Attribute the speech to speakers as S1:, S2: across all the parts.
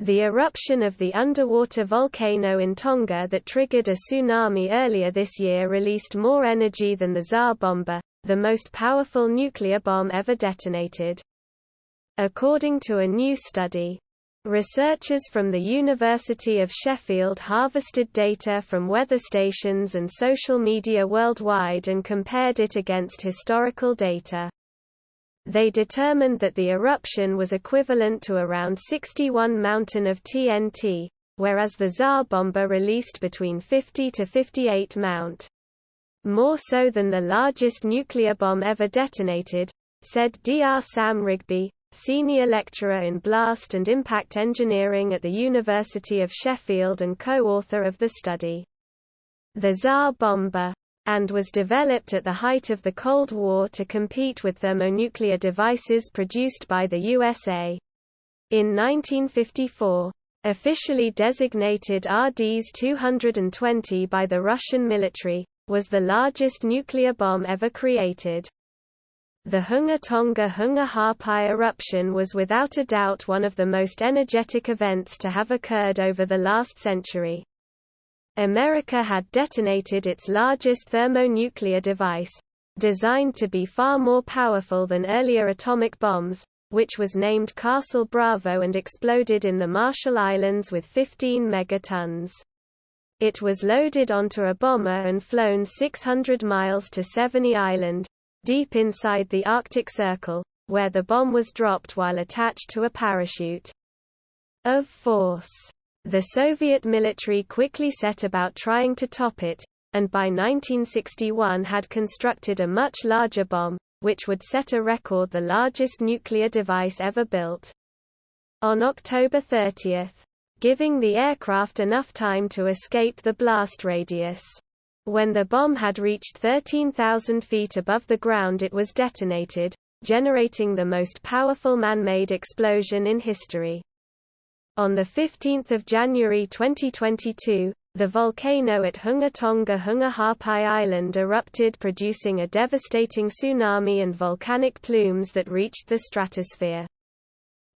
S1: The eruption of the underwater volcano in Tonga that triggered a tsunami earlier this year released more energy than the Tsar Bomba, the most powerful nuclear bomb ever detonated. According to a new study, researchers from the University of Sheffield harvested data from weather stations and social media worldwide and compared it against historical data. They determined that the eruption was equivalent to around 61 mountain of TNT, whereas the Tsar Bomba released between 50 to 58 mount. More so than the largest nuclear bomb ever detonated, said Dr. Sam Rigby, senior lecturer in blast and impact engineering at the University of Sheffield and co-author of the study. The Tsar Bomba and was developed at the height of the Cold War to compete with thermonuclear devices produced by the USA. In 1954, officially designated RDS-220 by the Russian military, was the largest nuclear bomb ever created. The Hunga Tonga Hunga Hapai eruption was without a doubt one of the most energetic events to have occurred over the last century. America had detonated its largest thermonuclear device, designed to be far more powerful than earlier atomic bombs, which was named Castle Bravo and exploded in the Marshall Islands with 15 megatons. It was loaded onto a bomber and flown 600 miles to Severny Island, deep inside the Arctic Circle, where the bomb was dropped while attached to a parachute. Of force. The Soviet military quickly set about trying to top it, and by 1961 had constructed a much larger bomb, which would set a record, the largest nuclear device ever built. On October 30, giving the aircraft enough time to escape the blast radius. When the bomb had reached 13,000 feet above the ground, it was detonated, generating the most powerful man-made explosion in history. On 15 January 2022, the volcano at Hunga Tonga Hunga Hapai Island erupted, producing a devastating tsunami and volcanic plumes that reached the stratosphere.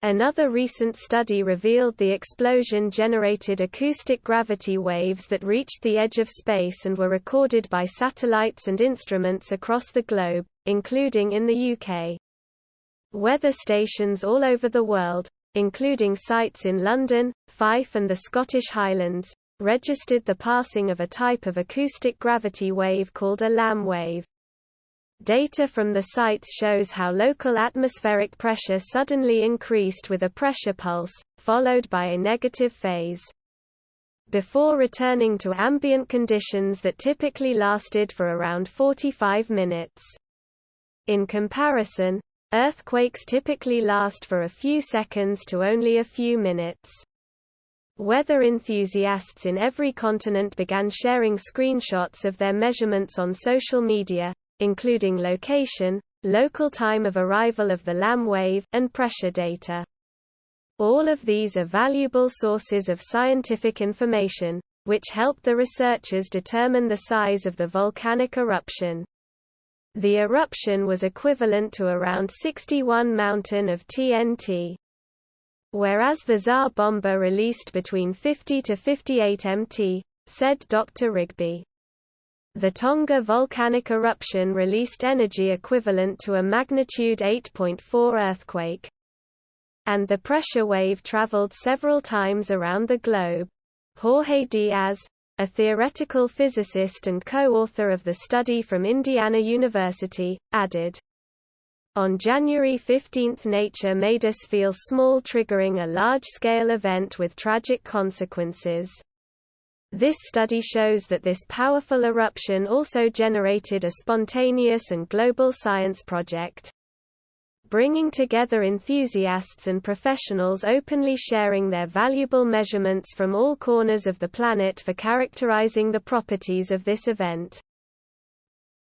S1: Another recent study revealed the explosion generated acoustic gravity waves that reached the edge of space and were recorded by satellites and instruments across the globe, including in the UK. Weather stations all over the world, including sites in London, Fife and the Scottish Highlands, registered the passing of a type of acoustic gravity wave called a Lamb wave. Data from the sites shows how local atmospheric pressure suddenly increased with a pressure pulse, followed by a negative phase, before returning to ambient conditions that typically lasted for around 45 minutes. In comparison, earthquakes typically last for a few seconds to only a few minutes. Weather enthusiasts in every continent began sharing screenshots of their measurements on social media, including location, local time of arrival of the Lamb wave, and pressure data. All of these are valuable sources of scientific information, which helped the researchers determine the size of the volcanic eruption. The eruption was equivalent to around 61 mountain of TNT. Whereas the Tsar Bomba released between 50 to 58 mt, said Dr. Rigby. The Tonga volcanic eruption released energy equivalent to a magnitude 8.4 earthquake. And the pressure wave traveled several times around the globe. Jorge Diaz, a theoretical physicist and co-author of the study from Indiana University, added, "On January 15 Nature made us feel small, triggering a large-scale event with tragic consequences. This study shows that this powerful eruption also generated a spontaneous and global science project, bringing together enthusiasts and professionals openly sharing their valuable measurements from all corners of the planet for characterizing the properties of this event."